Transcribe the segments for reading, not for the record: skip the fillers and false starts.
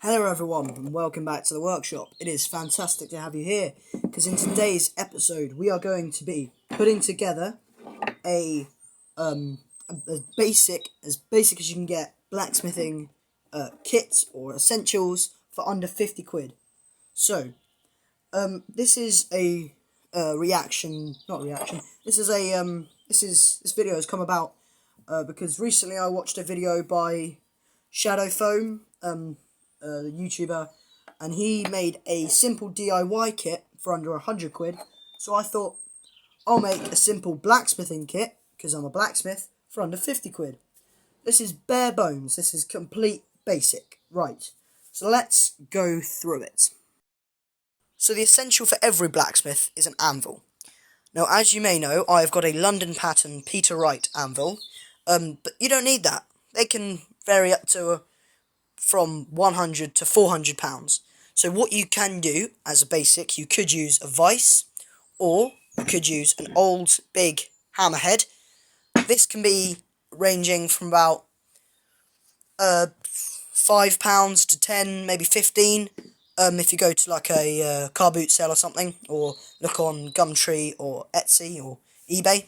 Hello everyone and welcome back to the workshop. It is fantastic to have you here because in today's episode we are going to be putting together a as basic as you can get blacksmithing kit or essentials for under 50 quid. So this is a not reaction. This video has come about because recently I watched a video by Shadow Foam, the YouTuber, and he made a simple DIY kit for under 100 quid. So I thought I'll make a simple blacksmithing kit, because I'm a blacksmith, for under 50 quid. This is bare bones. This is complete basic. Right, so let's go through it. So the essential for every blacksmith is an anvil. Now, as you may know, I've got a London pattern Peter Wright anvil, but you don't need that. They can vary up to from 100 to 400 pounds. So what you can do as a basic, you could use a vice, or you could use an old big hammerhead. This can be ranging from about £5 to 10, maybe 15. If you go to like a car boot sale or something, or look on Gumtree or Etsy or eBay.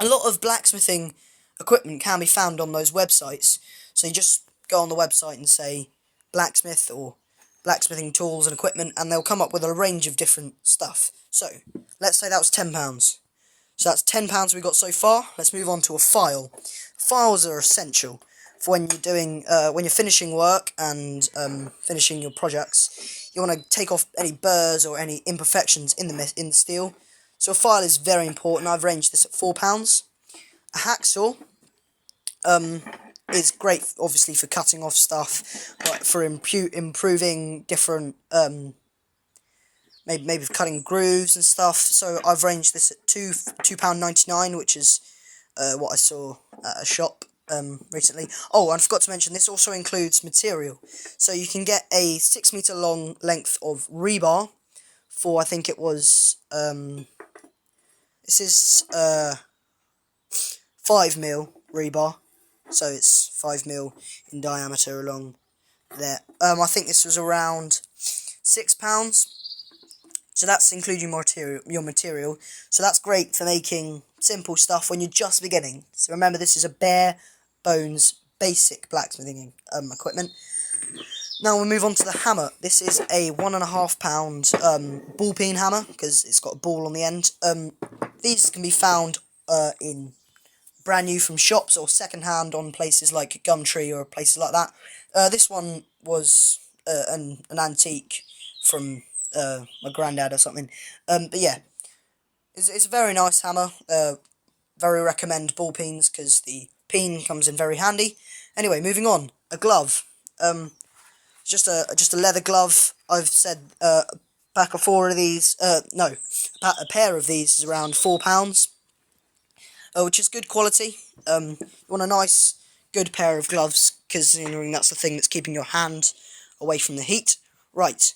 A lot of blacksmithing equipment can be found on those websites. So you just go on the website and say blacksmith or blacksmithing tools and equipment, and they'll come up with a range of different stuff. So let's say that was £10. So that's £10 we got so far. Let's move on to a file. Files are essential for when you're doing when you're finishing work and finishing your projects. You want to take off any burrs or any imperfections in the steel. So a file is very important. I've ranged this at £4. A hacksaw is great, obviously, for cutting off stuff, but for improving different, maybe cutting grooves and stuff. So I've ranged this at £2.99, which is what I saw at a shop recently. Oh, and I forgot to mention, this also includes material. So you can get a 6 meter long length of rebar for, I think it was, this is 5mm rebar. So it's 5mm in diameter along there. I think this was around £6. So that's including your material. So that's great for making simple stuff when you're just beginning. So remember, this is a bare bones basic blacksmithing equipment. Now we'll move on to the hammer. This is a £1.5 ball peen hammer, because it's got a ball on the end. These can be found in brand new from shops or second hand on places like Gumtree or places like that. This one was an antique from my granddad or something. But yeah, it's a very nice hammer. Very recommend ball peens because the peen comes in very handy. Anyway, moving on. A glove. Just a leather glove. I've said a pack of 4 of these. No, a pair of these is around £4. Which is good quality. You want a nice, good pair of gloves, considering that's the thing that's keeping your hand away from the heat. Right,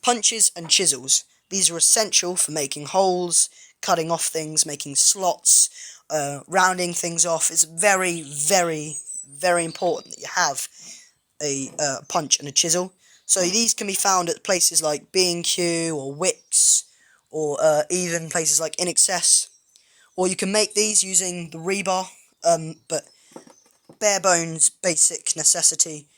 punches and chisels. These are essential for making holes, cutting off things, making slots, rounding things off. It's very, very, very important that you have a punch and a chisel. So these can be found at places like B&Q or Wix, or even places like In Excess. Or you can make these using the rebar, but bare bones, basic necessity.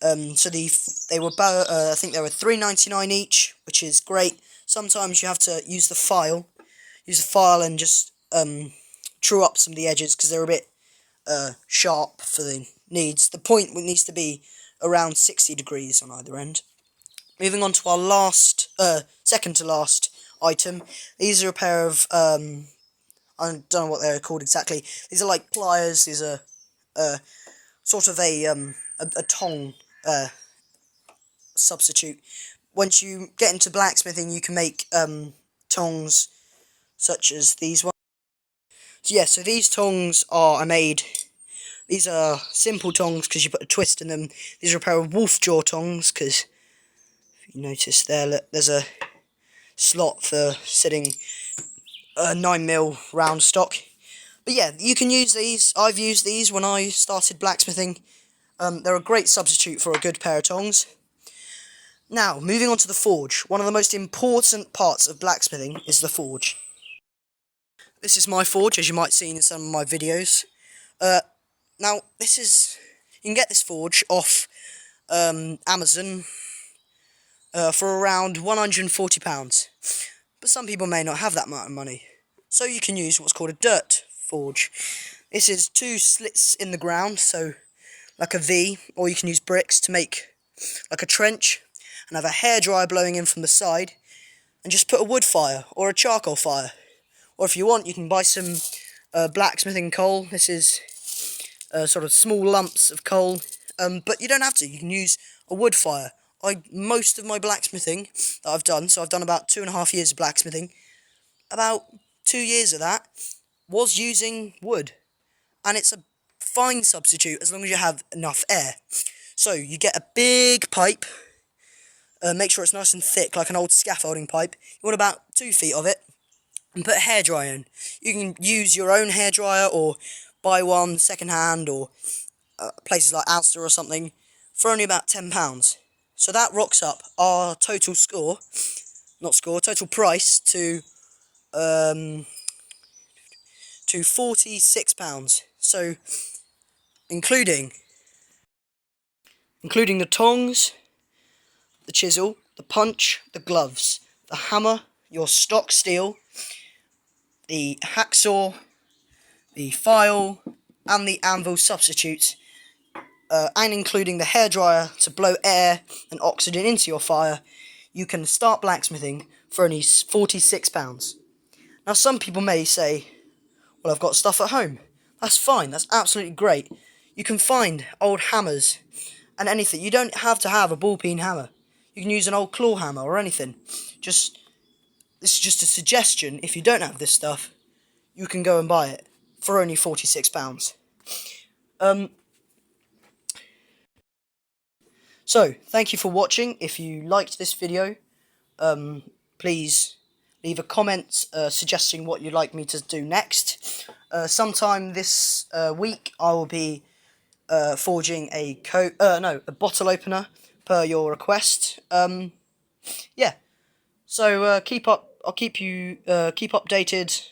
So they were I think they were £3.99 each, which is great. Sometimes you have to use the file and just true up some of the edges because they're a bit sharp for the needs. The point needs to be around 60 degrees on either end. Moving on to our second to last item. These are a pair of I don't know what they're called exactly. These are like pliers. These are sort of a tong substitute. Once you get into blacksmithing, you can make tongs such as these ones. So yeah, so these tongs are made. These are simple tongs because you put a twist in them. These are a pair of wolf jaw tongs because if you notice there, look, there's a slot for sitting a 9mm round stock. But yeah, you can use these. I've used these when I started blacksmithing. They're a great substitute for a good pair of tongs. Now, moving on to the forge. One of the most important parts of blacksmithing is the forge. This is my forge, as you might see in some of my videos. Now, you can get this forge off Amazon for around £140. But some people may not have that amount of money. So you can use what's called a dirt forge. This is 2 slits in the ground, so like a V, or you can use bricks to make like a trench, and have a hairdryer blowing in from the side, and just put a wood fire or a charcoal fire. Or if you want, you can buy some blacksmithing coal. This is sort of small lumps of coal, but you don't have to. You can use a wood fire. Most of my blacksmithing that I've done, so I've done about 2.5 years of blacksmithing, about 2 years of that was using wood, and it's a fine substitute as long as you have enough air. So you get a big pipe, make sure it's nice and thick like an old scaffolding pipe. You want about 2 feet of it, and put a hairdryer in. You can use your own hairdryer or buy one second hand, or places like Asda or something, for only about £10. So that rocks up our total total price to £46. So including the tongs, the chisel, the punch, the gloves, the hammer, your stock steel, the hacksaw, the file, and the anvil substitutes, and including the hairdryer to blow air and oxygen into your fire, you can start blacksmithing for only £46. Now, some people may say, well, I've got stuff at home. That's fine, that's absolutely great. You can find old hammers and anything. You don't have to have a ball-peen hammer. You can use an old claw hammer or anything. This is just a suggestion. If you don't have this stuff, you can go and buy it for only £46. So, thank you for watching. If you liked this video, please leave a comment suggesting what you'd like me to do next. Sometime this week, I will be forging a bottle opener per your request. Yeah. So I'll keep you updated.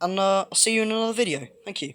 And I'll see you in another video. Thank you.